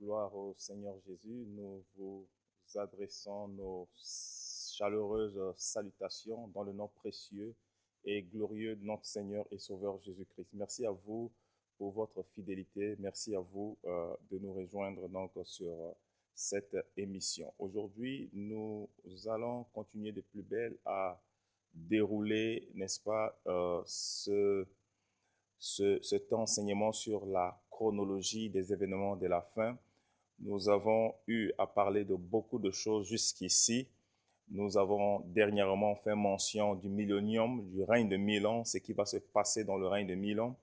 Gloire au Seigneur Jésus, nous vous adressons nos chaleureuses salutations dans le nom précieux et glorieux de notre Seigneur et Sauveur Jésus-Christ. Merci à vous pour votre fidélité. Merci à vous de nous rejoindre donc sur cette émission. Aujourd'hui, nous allons continuer de plus belle à dérouler, n'est-ce pas, cet enseignement sur la chronologie des événements de la fin. Nous avons eu à parler de beaucoup de choses jusqu'ici. Nous avons dernièrement fait mention du millénium, du règne de 1000 ans, ce qui va se passer dans le règne de 1000 ans.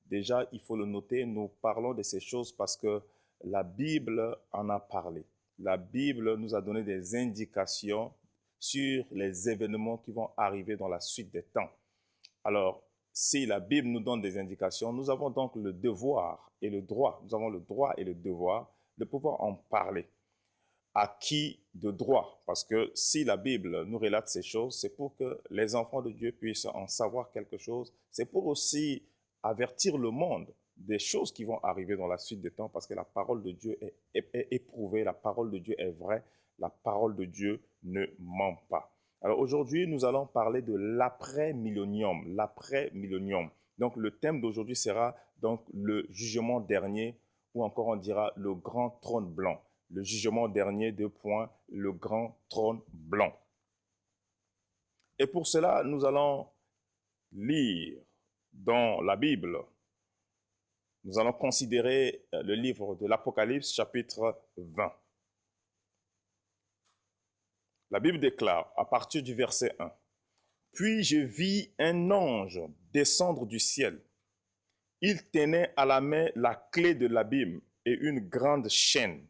Déjà, il faut le noter, nous parlons de ces choses parce que la Bible en a parlé. La Bible nous a donné des indications sur les événements qui vont arriver dans la suite des temps. Alors, si la Bible nous donne des indications, nous avons donc le devoir et le droit, nous avons le droit et le devoir de pouvoir en parler. À qui de droit? Parce que si la Bible nous relate ces choses, c'est pour que les enfants de Dieu puissent en savoir quelque chose. C'est pour aussi avertir le monde des choses qui vont arriver dans la suite des temps, parce que la parole de Dieu est éprouvée, la parole de Dieu est vraie, la parole de Dieu ne ment pas. Alors aujourd'hui, nous allons parler de l'après-millénium, l'après-millénium. Donc le thème d'aujourd'hui sera donc le jugement dernier, ou encore on dira le grand trône blanc. Le jugement dernier, le grand trône blanc. Et pour cela, nous allons lire dans la Bible. Nous allons considérer le livre de l'Apocalypse, chapitre 20. La Bible déclare, à partir du verset 1, « Puis je vis un ange descendre du ciel. Il tenait à la main la clé de l'abîme et une grande chaîne.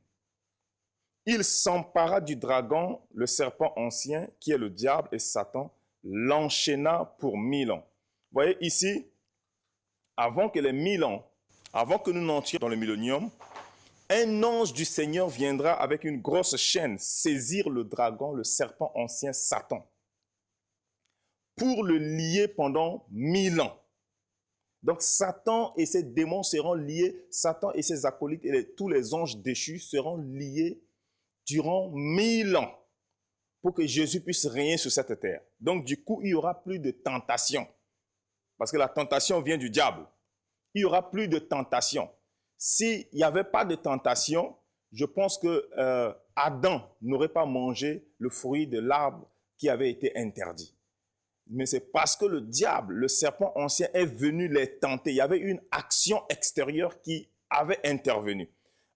Il s'empara du dragon, le serpent ancien, qui est le diable et Satan, l'enchaîna pour 1000 ans. » Vous voyez ici, avant que les 1000 ans, avant que nous n'entrions dans le millénium, un ange du Seigneur viendra avec une grosse chaîne saisir le dragon, le serpent ancien, Satan, pour le lier pendant 1000 ans. Donc Satan et ses démons seront liés, Satan et ses acolytes et tous les anges déchus seront liés durant 1000 ans pour que Jésus puisse régner sur cette terre. Donc du coup, il n'y aura plus de tentation, parce que la tentation vient du diable. Il n'y aura plus de tentation. S'il n'y avait pas de tentation, je pense que Adam n'aurait pas mangé le fruit de l'arbre qui avait été interdit. Mais c'est parce que le diable, le serpent ancien, est venu les tenter. Il y avait une action extérieure qui avait intervenu.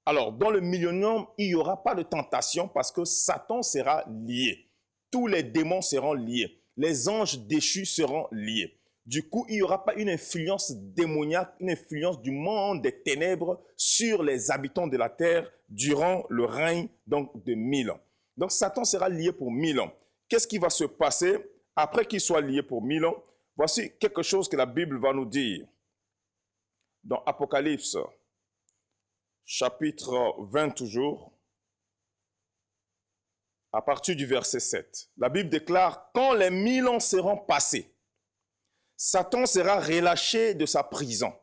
Alors, dans le millénium, il n'y aura pas de tentation parce que Satan sera lié. Tous les démons seront liés. Les anges déchus seront liés. Du coup, il n'y aura pas une influence démoniaque, une influence du monde des ténèbres sur les habitants de la terre durant le règne donc, de 1000 ans. Donc, Satan sera lié pour 1000 ans. Qu'est-ce qui va se passer après qu'il soit lié pour 1000 ans? Voici quelque chose que la Bible va nous dire. Dans Apocalypse, chapitre 20 toujours, à partir du verset 7. La Bible déclare, « Quand les 1000 ans seront passés, Satan sera relâché de sa prison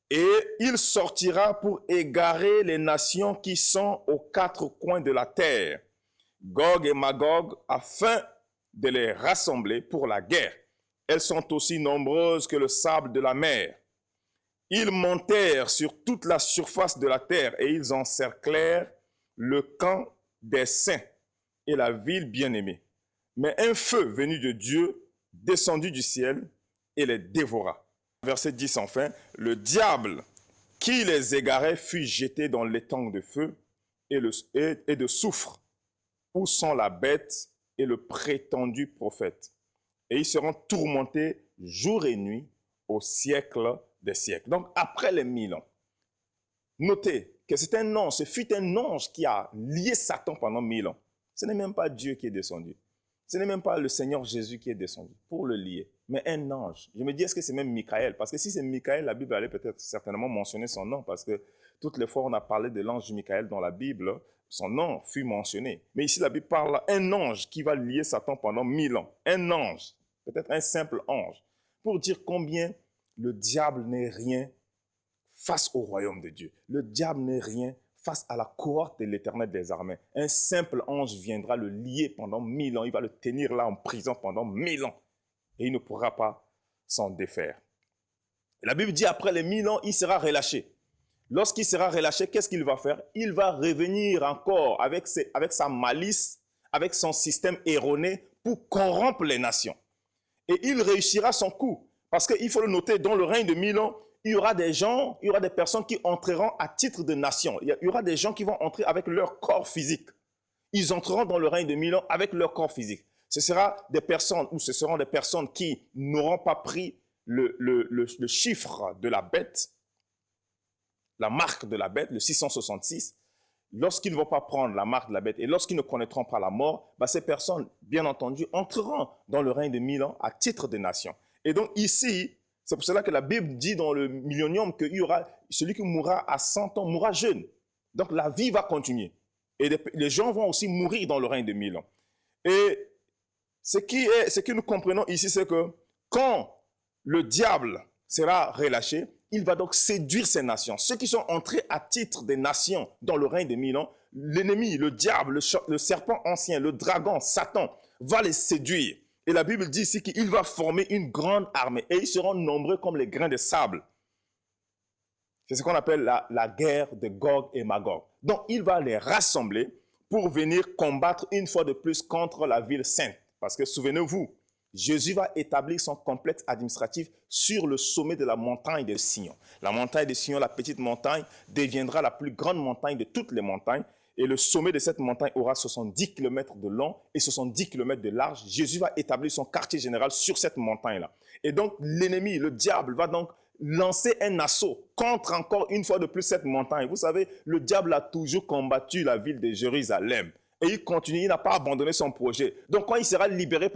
et il sortira pour égarer les nations qui sont aux quatre coins de la terre, Gog et Magog, afin de les rassembler pour la guerre. Elles sont aussi nombreuses que le sable de la mer. Ils montèrent sur toute la surface de la terre et ils encerclèrent le camp des saints et la ville bien-aimée. Mais un feu venu de Dieu descendu du ciel et les dévora. » Verset 10 enfin, « Le diable qui les égarait fut jeté dans l'étang de feu et de soufre, où sont la bête et le prétendu prophète. Et ils seront tourmentés jour et nuit au siècle des siècles. » Donc après les 1000 ans, notez que c'est un ange, ce fut un ange qui a lié Satan pendant 1000 ans. Ce n'est même pas Dieu qui est descendu. Ce n'est même pas le Seigneur Jésus qui est descendu pour le lier, mais un ange. Je me dis, est-ce que c'est même Michael? Parce que si c'est Michael, la Bible allait peut-être certainement mentionner son nom, parce que toutes les fois on a parlé de l'ange Michael dans la Bible, son nom fut mentionné. Mais ici, la Bible parle d'un ange qui va lier Satan pendant 1000 ans. Un ange, peut-être un simple ange, pour dire combien le diable n'est rien face au royaume de Dieu. Le diable n'est rien face à la cohorte de l'Éternel des armées. Un simple ange viendra le lier pendant 1000 ans. Il va le tenir là en prison pendant 1000 ans. Et il ne pourra pas s'en défaire. La Bible dit après les 1000 ans, il sera relâché. Lorsqu'il sera relâché, qu'est-ce qu'il va faire? Il va revenir encore avec sa malice, avec son système erroné pour corrompre les nations. Et il réussira son coup. Parce qu'il faut le noter, dans le règne de 1000 ans, il y aura des gens, il y aura des personnes qui entreront à titre de nation. Il y aura des gens qui vont entrer avec leur corps physique. Ils entreront dans le règne de 1000 ans avec leur corps physique. Ce seront des personnes qui n'auront pas pris le chiffre de la bête, la marque de la bête, le 666. Lorsqu'ils ne vont pas prendre la marque de la bête et lorsqu'ils ne connaîtront pas la mort, ces personnes, bien entendu, entreront dans le règne de 1000 ans à titre de nation. Et donc ici, c'est pour cela que la Bible dit dans le millénium qu'il y aura celui qui mourra à 100 ans, mourra jeune. Donc la vie va continuer. Et les gens vont aussi mourir dans le règne de 1000 ans. Et ce que nous comprenons ici, c'est que quand le diable sera relâché, il va donc séduire ces nations. Ceux qui sont entrés à titre des nations dans le règne de 1000 ans, l'ennemi, le diable, le serpent ancien, le dragon, Satan, va les séduire. Et la Bible dit ici qu'il va former une grande armée et ils seront nombreux comme les grains de sable. C'est ce qu'on appelle la guerre de Gog et Magog. Donc, il va les rassembler pour venir combattre une fois de plus contre la ville sainte. Parce que souvenez-vous, Jésus va établir son complexe administratif sur le sommet de la montagne de Sion. La montagne de Sion, la petite montagne, deviendra la plus grande montagne de toutes les montagnes. Et le sommet de cette montagne aura 70 km de long et 70 km de large. Jésus va établir son quartier général sur cette montagne-là. Et donc, l'ennemi, le diable, va donc lancer un assaut contre encore une fois de plus cette montagne. Vous savez, le diable a toujours combattu la ville de Jérusalem. Et il continue, il n'a pas abandonné son projet. Donc, quand il sera libéré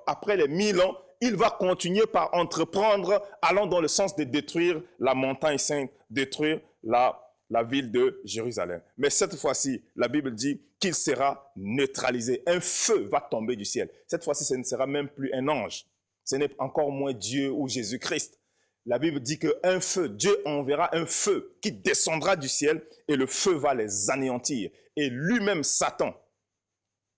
après les 1000 ans, il va continuer par entreprendre, allant dans le sens de détruire la montagne sainte, détruire la ville de Jérusalem. Mais cette fois-ci, la Bible dit qu'il sera neutralisé. Un feu va tomber du ciel. Cette fois-ci, ce ne sera même plus un ange. Ce n'est encore moins Dieu ou Jésus-Christ. La Bible dit qu'un feu, Dieu enverra un feu qui descendra du ciel et le feu va les anéantir. Et lui-même, Satan,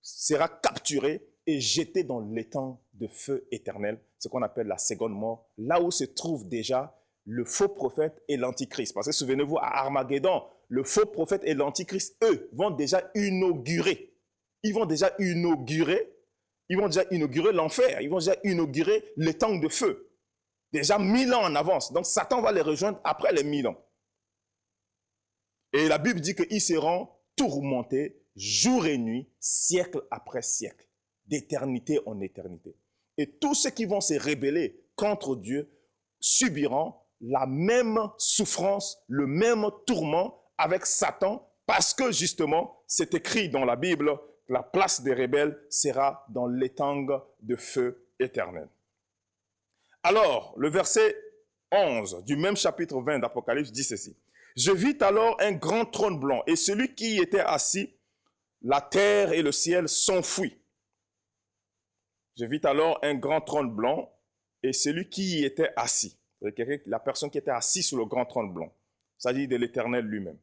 sera capturé et jeté dans l'étang de feu éternel, ce qu'on appelle la seconde mort, là où se trouve déjà le faux prophète et l'antichrist. Parce que souvenez-vous, à Armageddon, le faux prophète et l'antichrist, eux, vont déjà inaugurer. Ils vont déjà inaugurer l'enfer. Ils vont déjà inaugurer l'étang de feu. Déjà 1000 ans en avance. Donc Satan va les rejoindre après les 1000 ans. Et la Bible dit qu'ils seront tourmentés jour et nuit, siècle après siècle, d'éternité en éternité. Et tous ceux qui vont se rebeller contre Dieu subiront la même souffrance, le même tourment avec Satan, parce que justement, c'est écrit dans la Bible, la place des rebelles sera dans l'étang de feu éternel. Alors, le verset 11 du même chapitre 20 d'Apocalypse dit ceci. Je vis alors un grand trône blanc et celui qui y était assis, la terre et le ciel s'enfuient. Je vis alors un grand trône blanc et celui qui y était assis. La personne qui était assise sur le grand trône blanc. Il s'agit de l'Éternel lui-même.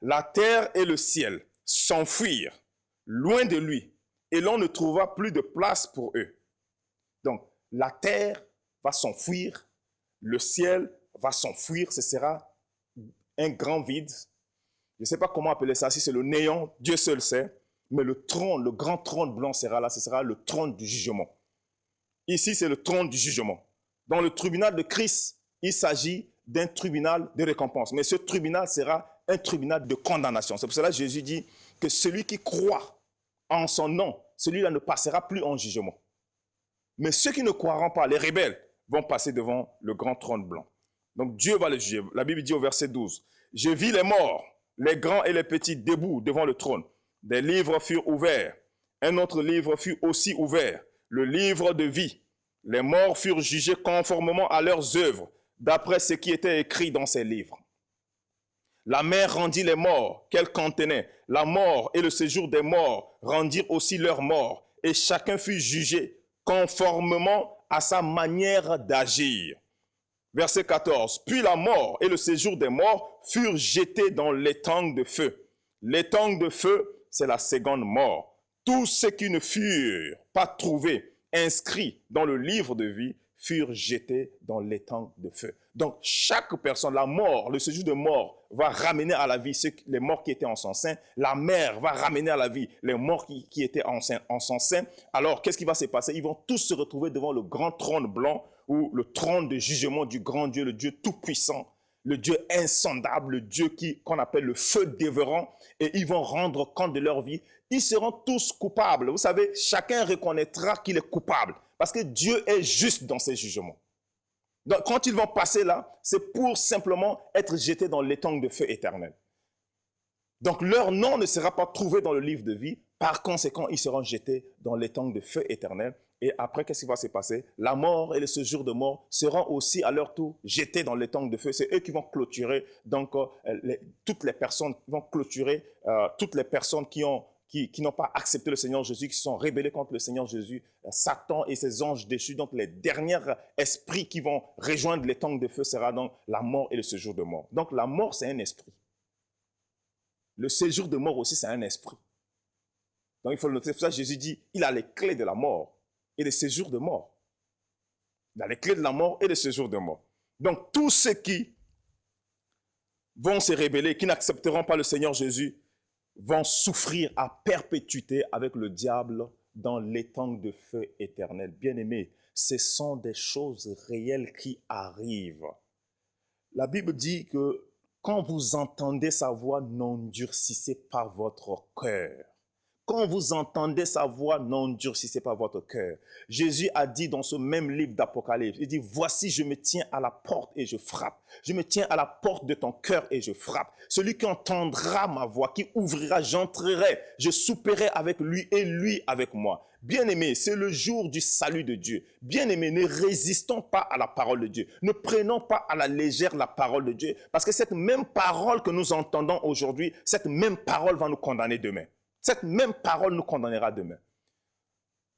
La terre et le ciel s'enfuirent loin de lui et l'on ne trouva plus de place pour eux. Donc, la terre va s'enfuir, le ciel va s'enfuir, ce sera un grand vide. Je ne sais pas comment appeler ça, si c'est le néant, Dieu seul sait, mais le trône, le grand trône blanc sera là, ce sera le trône du jugement. Ici, c'est le trône du jugement. Dans le tribunal de Christ, il s'agit d'un tribunal de récompense, mais ce tribunal sera un tribunal de condamnation. C'est pour cela que Jésus dit que celui qui croit en son nom, celui-là ne passera plus en jugement. Mais ceux qui ne croiront pas, les rebelles, vont passer devant le grand trône blanc. Donc Dieu va les juger. La Bible dit au verset 12, « Je vis les morts, les grands et les petits debout devant le trône. Des livres furent ouverts. Un autre livre fut aussi ouvert, le livre de vie. Les morts furent jugés conformément à leurs œuvres, d'après ce qui était écrit dans ces livres. La mer rendit les morts qu'elle contenait. La mort et le séjour des morts rendirent aussi leurs morts, et chacun fut jugé conformément à sa manière d'agir. Verset 14. Puis la mort et le séjour des morts furent jetés dans l'étang de feu. L'étang de feu, c'est la seconde mort. Tous ceux qui ne furent pas trouvés, inscrits dans le livre de vie, furent jetés dans l'étang de feu. Donc, chaque personne, la mort, le séjour de mort, va ramener à la vie les morts qui étaient en son sein. La mer va ramener à la vie les morts qui étaient en son sein. Alors, qu'est-ce qui va se passer? Ils vont tous se retrouver devant le grand trône blanc ou le trône de jugement du grand Dieu, le Dieu tout-puissant, le Dieu insondable, le Dieu qu'on appelle le feu dévorant, et ils vont rendre compte de leur vie. Ils seront tous coupables. Vous savez, chacun reconnaîtra qu'il est coupable, parce que Dieu est juste dans ses jugements. Donc, quand ils vont passer là, c'est pour simplement être jetés dans l'étang de feu éternel. Donc, leur nom ne sera pas trouvé dans le livre de vie. Par conséquent, ils seront jetés dans l'étang de feu éternel. Et après, qu'est-ce qui va se passer? La mort et le séjour de mort seront aussi à leur tour jetés dans l'étang de feu. C'est eux qui vont clôturer, donc toutes les personnes vont clôturer, toutes les personnes qui n'ont pas accepté le Seigneur Jésus, qui se sont rébellés contre le Seigneur Jésus, Satan et ses anges déchus. Donc les derniers esprits qui vont rejoindre l'étang de feu sera donc la mort et le séjour de mort. Donc la mort, c'est un esprit. Le séjour de mort aussi, c'est un esprit. Donc il faut le noter. C'est pour ça que Jésus dit, il a les clés de la mort et le séjour de mort. Il a les clés de la mort et le séjour de mort. Donc tous ceux qui vont se rébeller, qui n'accepteront pas le Seigneur Jésus, vont souffrir à perpétuité avec le diable dans l'étang de feu éternel. Bien-aimés, ce sont des choses réelles qui arrivent. La Bible dit que quand vous entendez sa voix, n'endurcissez pas votre cœur. Quand vous entendez sa voix, n'endurcissez pas votre cœur. Jésus a dit dans ce même livre d'Apocalypse, il dit, voici, je me tiens à la porte et je frappe. Je me tiens à la porte de ton cœur et je frappe. Celui qui entendra ma voix, qui ouvrira, j'entrerai, je souperai avec lui et lui avec moi. Bien-aimés, c'est le jour du salut de Dieu. Bien-aimés, ne résistons pas à la parole de Dieu. Ne prenons pas à la légère la parole de Dieu, parce que cette même parole que nous entendons aujourd'hui, cette même parole va nous condamner demain. Cette même parole nous condamnera demain.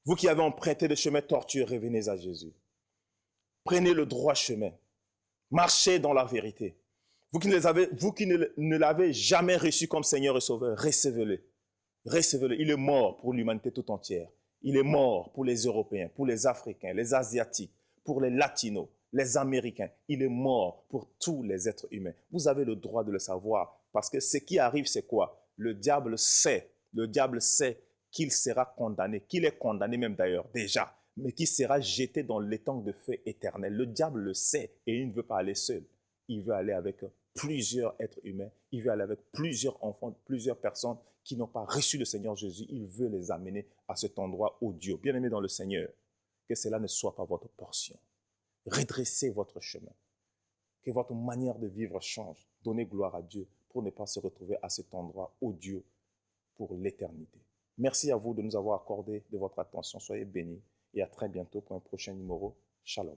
Vous qui avez emprunté le chemin tortueux, revenez à Jésus. Prenez le droit chemin. Marchez dans la vérité. Vous qui ne l'avez jamais reçu comme Seigneur et Sauveur, recevez-le. Recevez-le. Il est mort pour l'humanité tout entière. Il est mort pour les Européens, pour les Africains, les Asiatiques, pour les Latinos, les Américains. Il est mort pour tous les êtres humains. Vous avez le droit de le savoir, parce que ce qui arrive, c'est quoi? Le diable sait qu'il sera condamné, qu'il est condamné même d'ailleurs déjà, mais qu'il sera jeté dans l'étang de feu éternel. Le diable le sait et il ne veut pas aller seul. Il veut aller avec plusieurs êtres humains, il veut aller avec plusieurs enfants, plusieurs personnes qui n'ont pas reçu le Seigneur Jésus. Il veut les amener à cet endroit odieux. Bien-aimés dans le Seigneur, que cela ne soit pas votre portion. Redressez votre chemin. Que votre manière de vivre change. Donnez gloire à Dieu pour ne pas se retrouver à cet endroit odieux pour l'éternité. Merci à vous de nous avoir accordé de votre attention. Soyez bénis et à très bientôt pour un prochain numéro. Shalom.